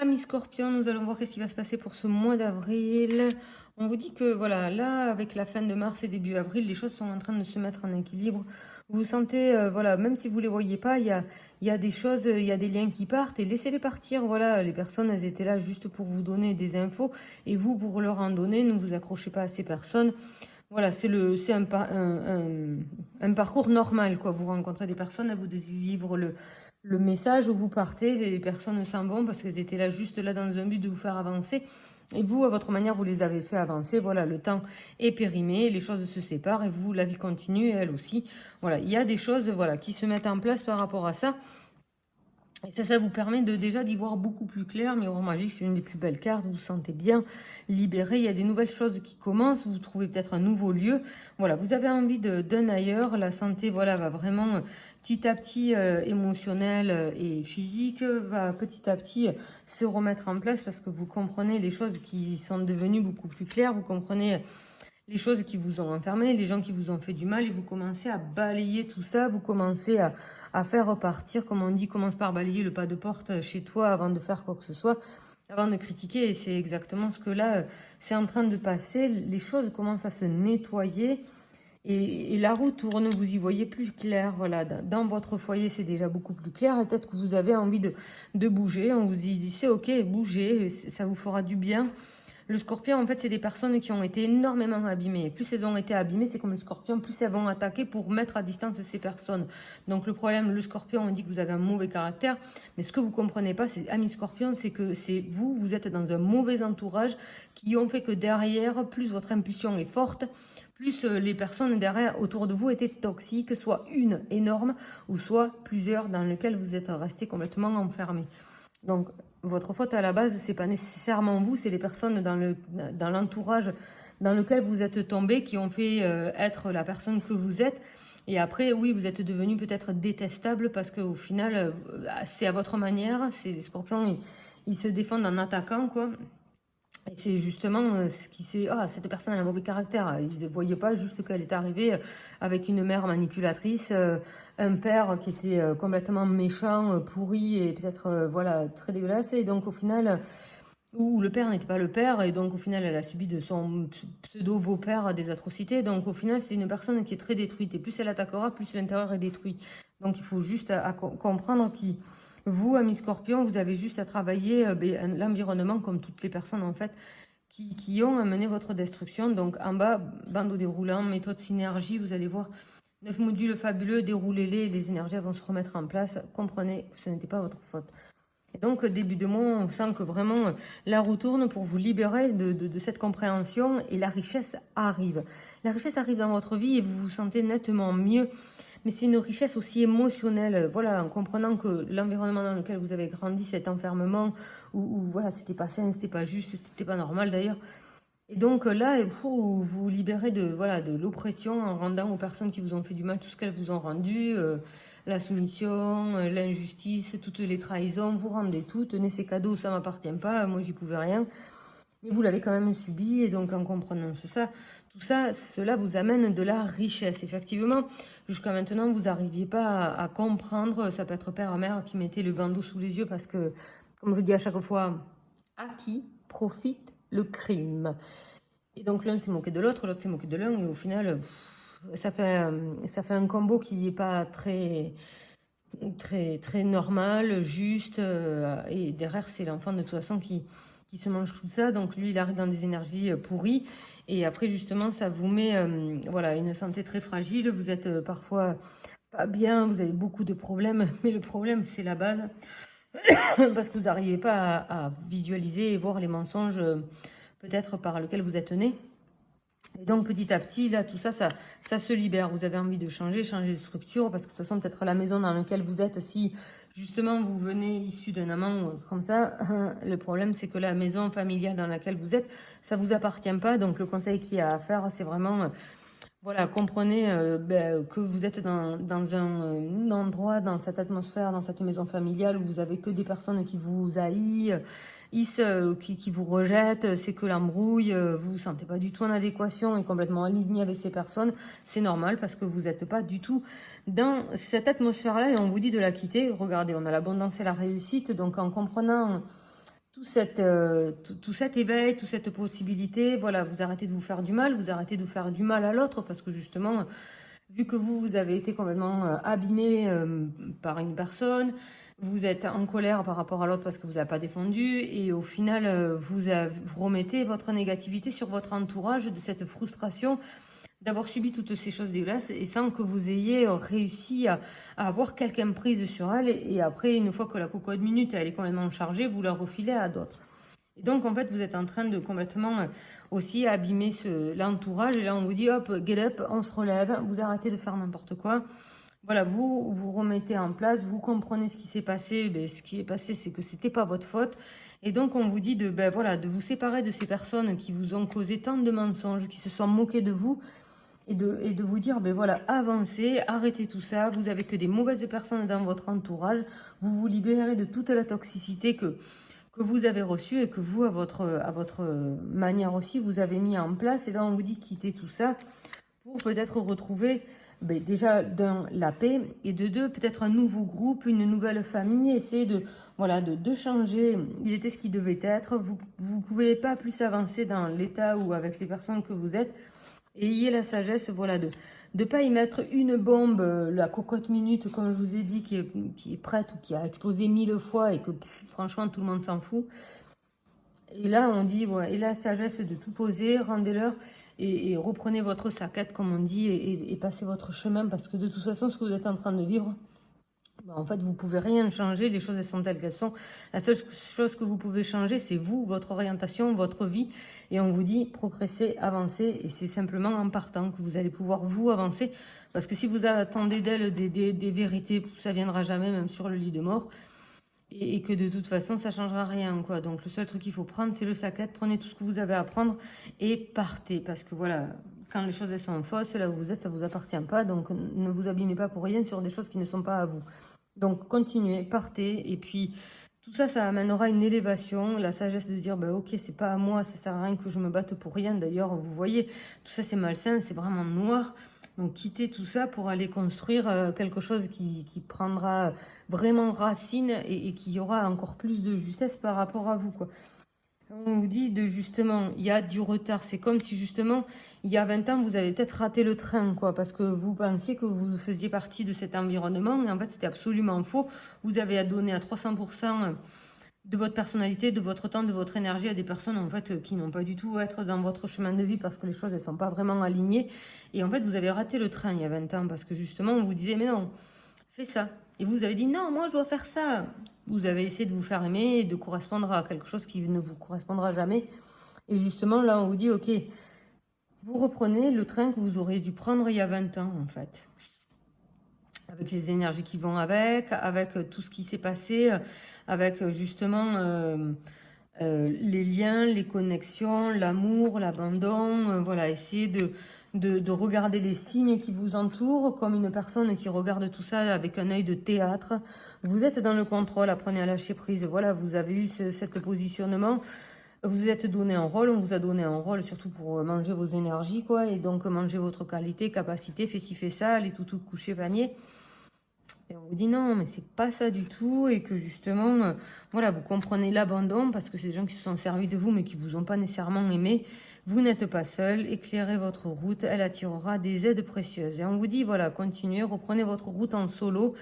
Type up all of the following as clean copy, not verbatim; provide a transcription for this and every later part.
Amis Scorpion, nous allons voir qu'est-ce qui va se passer pour ce mois d'avril. On vous dit que voilà, là, avec la fin de mars et début avril, les choses sont en train de se mettre en équilibre. Vous sentez, voilà, même si vous ne les voyez pas, il y a des choses, il y a des liens qui partent et laissez-les partir. Voilà, les personnes, elles étaient là juste pour vous donner des infos et vous, pour leur en donner, ne vous accrochez pas à ces personnes. Voilà, c'est un parcours normal, quoi. Vous rencontrez des personnes, elles vous délivrent le message où vous partez, les personnes s'en vont parce qu'elles étaient là juste là dans un but de vous faire avancer. Et vous, à votre manière, vous les avez fait avancer. Voilà, le temps est périmé, les choses se séparent et vous, la vie continue et elle aussi. Voilà, il y a des choses, voilà, qui se mettent en place par rapport à ça. Et ça vous permet de déjà d'y voir beaucoup plus clair. Miroir magique, c'est une des plus belles cartes. Vous vous sentez bien libéré. Il y a des nouvelles choses qui commencent. Vous trouvez peut-être un nouveau lieu. Voilà, vous avez envie d'un ailleurs. La santé, voilà, va vraiment petit à petit émotionnelle et physique, va petit à petit se remettre en place parce que vous comprenez les choses qui sont devenues beaucoup plus claires. Vous comprenez les choses qui vous ont enfermé, les gens qui vous ont fait du mal, et vous commencez à balayer tout ça, vous commencez à faire repartir, comme on dit, commence par balayer le pas de porte chez toi avant de faire quoi que ce soit, avant de critiquer, et c'est exactement ce que là, c'est en train de passer, les choses commencent à se nettoyer, et la roue tourne, vous y voyez plus clair, voilà, dans votre foyer c'est déjà beaucoup plus clair, et peut-être que vous avez envie de bouger, on vous y dit c'est ok, bougez, ça vous fera du bien. Le scorpion, en fait, c'est des personnes qui ont été énormément abîmées. Plus elles ont été abîmées, c'est comme le scorpion, plus elles vont attaquer pour mettre à distance ces personnes. Donc le problème, le scorpion, on dit que vous avez un mauvais caractère, mais ce que vous comprenez pas, c'est, amis scorpion, c'est que c'est vous, vous êtes dans un mauvais entourage qui ont fait que derrière, plus votre impulsion est forte, plus les personnes derrière, autour de vous étaient toxiques, soit une énorme, ou soit plusieurs dans lesquelles vous êtes resté complètement enfermé. Donc, votre faute à la base, c'est pas nécessairement vous, c'est les personnes dans l'entourage dans lequel vous êtes tombé qui ont fait être la personne que vous êtes. Et après, oui, vous êtes devenu peut-être détestable parce qu'au final, c'est à votre manière. C'est les scorpions, ils se défendent en attaquant, quoi. Et c'est justement ce qui s'est... Ah, cette personne a un mauvais caractère. Ils ne voyaient pas juste qu'elle est arrivée avec une mère manipulatrice, un père qui était complètement méchant, pourri et peut-être voilà, très dégueulasse. Et donc au final, où le père n'était pas le père, et donc au final elle a subi de son pseudo-beau-père des atrocités. Donc au final c'est une personne qui est très détruite. Et plus elle attaquera, plus l'intérieur est détruit. Donc il faut juste comprendre qu'il... Vous, amis scorpions, vous avez juste à travailler l'environnement comme toutes les personnes en fait qui ont amené votre destruction. Donc en bas, bandeau déroulant, méthode synergie, vous allez voir 9 modules fabuleux, déroulez-les, les énergies vont se remettre en place. Comprenez que ce n'était pas votre faute. Et donc début de mois, on sent que vraiment la roue tourne pour vous libérer de cette compréhension et la richesse arrive. La richesse arrive dans votre vie et vous vous sentez nettement mieux. Mais c'est une richesse aussi émotionnelle, voilà, en comprenant que l'environnement dans lequel vous avez grandi, cet enfermement, où voilà, c'était pas sain, c'était pas juste, c'était pas normal d'ailleurs. Et donc là, pour vous libérer de voilà de l'oppression en rendant aux personnes qui vous ont fait du mal tout ce qu'elles vous ont rendu, la soumission, l'injustice, toutes les trahisons, vous rendez tout, tenez ces cadeaux, ça m'appartient pas, moi j'y pouvais rien. Mais vous l'avez quand même subi, et donc en comprenant tout ça, cela vous amène de la richesse. Effectivement, jusqu'à maintenant, vous n'arriviez pas à comprendre, ça peut être père, mère qui mettait le bandeau sous les yeux parce que, comme je dis à chaque fois, à qui profite le crime? Et donc l'un s'est moqué de l'autre, l'autre s'est moqué de l'un, et au final, ça fait un combo qui n'est pas très normal, juste, et derrière, c'est l'enfant de toute façon qui se mange tout ça. Donc lui, il arrive dans des énergies pourries. Et après, justement, ça vous met voilà, une santé très fragile. Vous êtes parfois pas bien, vous avez beaucoup de problèmes. Mais le problème, c'est la base. Parce que vous n'arrivez pas à visualiser et voir les mensonges peut-être par lesquels vous êtes né. Et donc petit à petit, là, tout ça, ça se libère. Vous avez envie de changer de structure, parce que de toute façon, peut-être la maison dans laquelle vous êtes, si justement vous venez issu d'un amant comme ça, le problème c'est que la maison familiale dans laquelle vous êtes, ça vous appartient pas. Donc le conseil qu'il y a à faire, c'est vraiment, voilà, comprenez que vous êtes dans un endroit, dans cette atmosphère, dans cette maison familiale où vous avez que des personnes qui vous haïssent, qui vous rejettent, c'est que l'embrouille, vous vous sentez pas du tout en adéquation et complètement aligné avec ces personnes. C'est normal parce que vous n'êtes pas du tout dans cette atmosphère-là et on vous dit de la quitter. Regardez, on a l'abondance et la réussite, donc en comprenant tout cet éveil, toute cette possibilité, voilà, vous arrêtez de vous faire du mal, vous arrêtez de faire du mal à l'autre, parce que justement, vu que vous avez été complètement abîmé par une personne, vous êtes en colère par rapport à l'autre parce que vous n'avez pas défendu, et au final, vous remettez votre négativité sur votre entourage de cette frustration d'avoir subi toutes ces choses dégueulasses et sans que vous ayez réussi à avoir quelqu'un prise sur elle. Et après, une fois que la cocotte minute elle est complètement chargée, vous la refilez à d'autres. Et donc, en fait, vous êtes en train de complètement aussi abîmer l'entourage. Et là, on vous dit, hop, get up, on se relève, vous arrêtez de faire n'importe quoi. Voilà, vous remettez en place, vous comprenez ce qui s'est passé. Ben, ce qui est passé, c'est que c'était pas votre faute. Et donc, on vous dit ben, voilà, de vous séparer de ces personnes qui vous ont causé tant de mensonges, qui se sont moquées de vous. Et de vous dire, ben voilà, avancez, arrêtez tout ça, vous avez que des mauvaises personnes dans votre entourage, vous vous libérez de toute la toxicité que vous avez reçue et que vous, à votre manière aussi, vous avez mis en place. Et là, on vous dit quittez tout ça pour peut-être retrouver déjà d'un la paix et de deux peut-être un nouveau groupe, une nouvelle famille, essayer voilà de changer. Il était ce qui devait être. Vous pouvez pas plus avancer dans l'état ou avec les personnes que vous êtes. Et ayez la sagesse, voilà, de ne pas y mettre une bombe, la cocotte minute, comme je vous ai dit, qui est prête ou qui a explosé 1000 fois et que franchement tout le monde s'en fout. Et là, on dit, voilà, et la sagesse de tout poser, rendez-leur et reprenez votre saccade, comme on dit, et passez votre chemin, parce que de toute façon, ce que vous êtes en train de vivre, en fait, vous pouvez rien changer, les choses elles sont telles qu'elles sont. La seule chose que vous pouvez changer, c'est vous, votre orientation, votre vie. Et on vous dit progresser, avancer. Et c'est simplement en partant que vous allez pouvoir vous avancer. Parce que si vous attendez d'elle des vérités, ça viendra jamais, même sur le lit de mort. Et que de toute façon, ça changera rien, quoi. Donc le seul truc qu'il faut prendre, c'est le saccade. Prenez tout ce que vous avez à prendre et partez. Parce que voilà, quand les choses elles sont fausses, là où vous êtes, ça vous appartient pas. Donc ne vous abîmez pas pour rien sur des choses qui ne sont pas à vous. Donc continuez, partez, et puis tout ça, ça amènera une élévation, la sagesse de dire, ben ok, c'est pas à moi, ça sert à rien que je me batte pour rien. D'ailleurs, vous voyez, tout ça c'est malsain, c'est vraiment noir. Donc quittez tout ça pour aller construire quelque chose qui prendra vraiment racine et qui aura encore plus de justesse par rapport à vous, quoi. On vous dit de justement, il y a du retard. C'est comme si justement, il y a 20 ans, vous avez peut-être raté le train, quoi, parce que vous pensiez que vous faisiez partie de cet environnement, et en fait, c'était absolument faux. Vous avez donné à 300% de votre personnalité, de votre temps, de votre énergie à des personnes, en fait, qui n'ont pas du tout à être dans votre chemin de vie parce que les choses, elles sont pas vraiment alignées. Et en fait, vous avez raté le train il y a 20 ans parce que justement, on vous disait, mais non, fais ça. Et vous avez dit, non, moi, je dois faire ça. Vous avez essayé de vous faire aimer et de correspondre à quelque chose qui ne vous correspondra jamais. Et justement, là, on vous dit, ok, vous reprenez le train que vous auriez dû prendre il y a 20 ans, en fait. Avec les énergies qui vont avec tout ce qui s'est passé, avec justement les liens, les connexions, l'amour, l'abandon. Voilà, essayez de regarder les signes qui vous entourent comme une personne qui regarde tout ça avec un œil de théâtre. Vous êtes dans le contrôle, apprenez à lâcher prise. Voilà, vous avez eu ce positionnement. Vous êtes donné un rôle, on vous a donné un rôle surtout pour manger vos énergies, quoi, et donc manger votre qualité, capacité, fais ci, fais ça, les toutous coucher, panier. Et on vous dit non, mais c'est pas ça du tout, et que justement, voilà, vous comprenez l'abandon parce que c'est des gens qui se sont servis de vous mais qui vous ont pas nécessairement aimé. Vous n'êtes pas seul, éclairez votre route, elle attirera des aides précieuses. Et on vous dit voilà, continuez, reprenez votre route en solo.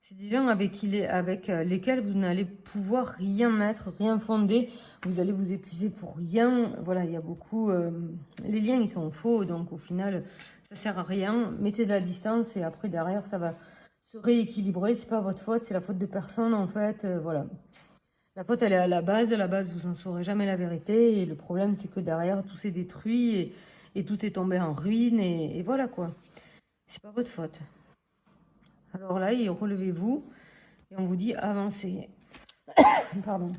C'est des gens avec lesquels vous n'allez pouvoir rien mettre, rien fonder. Vous allez vous épuiser pour rien. Voilà, il y a beaucoup. Les liens, ils sont faux, donc au final, ça sert à rien. Mettez de la distance et après derrière, ça va se rééquilibrer. C'est pas votre faute, c'est la faute de personne en fait. Voilà. La faute, elle est à la base. À la base, vous en saurez jamais la vérité. Et le problème, c'est que derrière, tout s'est détruit et tout est tombé en ruine. Et voilà quoi. C'est pas votre faute. Alors là, relevez-vous et on vous dit avancez. Pardon.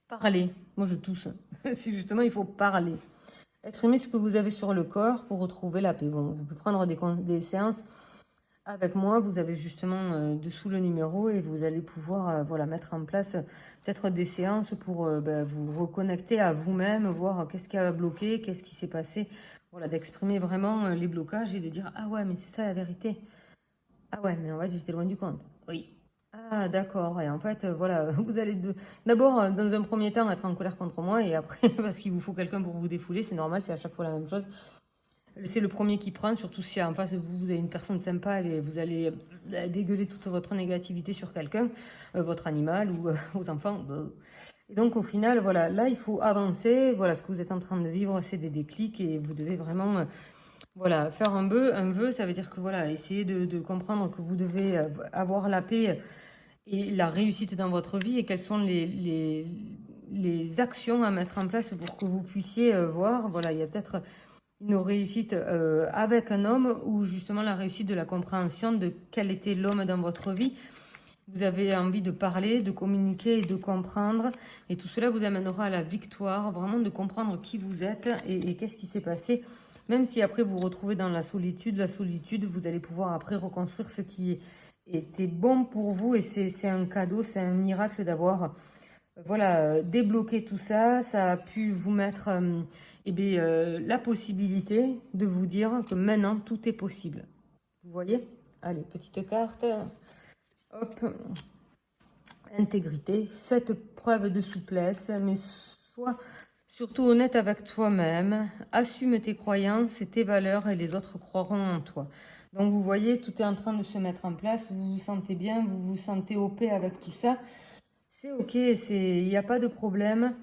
Parlez. Moi, je tousse. C'est justement, il faut parler. Exprimez ce que vous avez sur le corps pour retrouver la paix. Bon, vous pouvez prendre des séances avec moi. Vous avez justement dessous le numéro et vous allez pouvoir voilà, mettre en place peut-être des séances pour vous reconnecter à vous-même, voir qu'est-ce qui a bloqué, qu'est-ce qui s'est passé. Voilà, d'exprimer vraiment les blocages et de dire ah ouais, mais c'est ça la vérité. Ah ouais, mais en fait, j'étais loin du compte. Oui. Ah, d'accord. Et en fait, voilà, vous allez d'abord, dans un premier temps, être en colère contre moi et après, parce qu'il vous faut quelqu'un pour vous défouler, c'est normal, c'est à chaque fois la même chose. C'est le premier qui prend, surtout si en face vous avez une personne sympa et vous allez dégueuler toute votre négativité sur quelqu'un, votre animal ou vos enfants. Et donc au final, voilà, là il faut avancer. Voilà, ce que vous êtes en train de vivre, c'est des déclics et vous devez vraiment, voilà, faire un vœu, ça veut dire que voilà, essayer de comprendre que vous devez avoir la paix et la réussite dans votre vie et quelles sont les actions à mettre en place pour que vous puissiez voir, voilà, il y a peut-être une réussite avec un homme ou justement la réussite de la compréhension de quel était l'homme dans votre vie. Vous avez envie de parler, de communiquer et de comprendre. Et tout cela vous amènera à la victoire, vraiment de comprendre qui vous êtes et qu'est-ce qui s'est passé. Même si après vous vous retrouvez dans la solitude, vous allez pouvoir après reconstruire ce qui était bon pour vous. Et c'est un cadeau, c'est un miracle d'avoir voilà, débloqué tout ça. Ça a pu vous mettre la possibilité de vous dire que maintenant tout est possible. Vous voyez? Allez, petite carte. Hop, intégrité, faites preuve de souplesse, mais sois surtout honnête avec toi-même, assume tes croyances et tes valeurs et les autres croiront en toi. Donc vous voyez, tout est en train de se mettre en place, vous vous sentez bien, vous vous sentez OP avec tout ça. C'est ok, il n'y a pas de problème.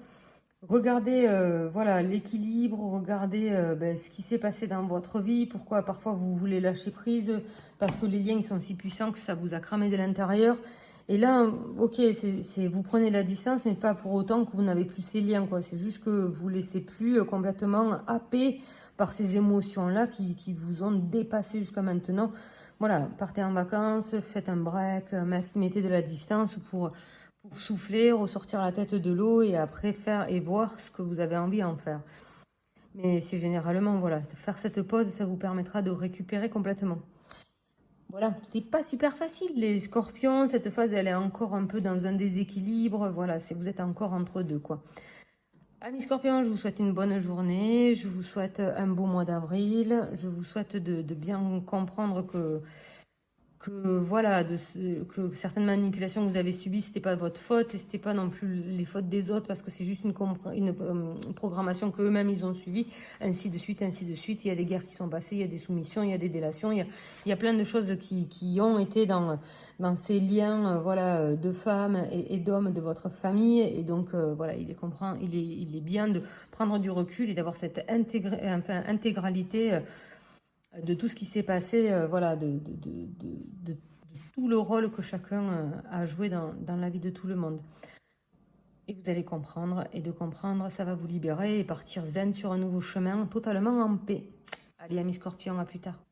Regardez voilà l'équilibre, regardez ce qui s'est passé dans votre vie, pourquoi parfois vous voulez lâcher prise, parce que les liens ils sont si puissants que ça vous a cramé de l'intérieur. Et là, ok, vous prenez la distance, mais pas pour autant que vous n'avez plus ces liens, quoi. C'est juste que vous laissez plus complètement happé par ces émotions-là qui vous ont dépassé jusqu'à maintenant. Voilà, partez en vacances, faites un break, mettez de la distance pour souffler, ressortir la tête de l'eau et après faire et voir ce que vous avez envie d'en faire. Mais c'est généralement, voilà, de faire cette pause, ça vous permettra de récupérer complètement. Voilà, c'est pas super facile. Les scorpions, cette phase, elle est encore un peu dans un déséquilibre. Voilà, vous êtes encore entre deux, quoi. Amis scorpions, je vous souhaite une bonne journée. Je vous souhaite un beau mois d'avril. Je vous souhaite de bien comprendre que voilà, que certaines manipulations que vous avez subies, c'était pas votre faute et c'était pas non plus les fautes des autres parce que c'est juste une programmation qu'eux-mêmes ils ont suivie, ainsi de suite, ainsi de suite. Il y a des guerres qui sont passées, il y a des soumissions, il y a des délations, il y a plein de choses qui ont été dans ces liens voilà, de femmes et d'hommes de votre famille. Et donc voilà, il est bien de prendre du recul et d'avoir cette intégralité de tout ce qui s'est passé, voilà, de tout le rôle que chacun a joué dans la vie de tout le monde. Et vous allez comprendre, et de comprendre, ça va vous libérer et partir zen sur un nouveau chemin, totalement en paix. Allez, amis scorpions, à plus tard.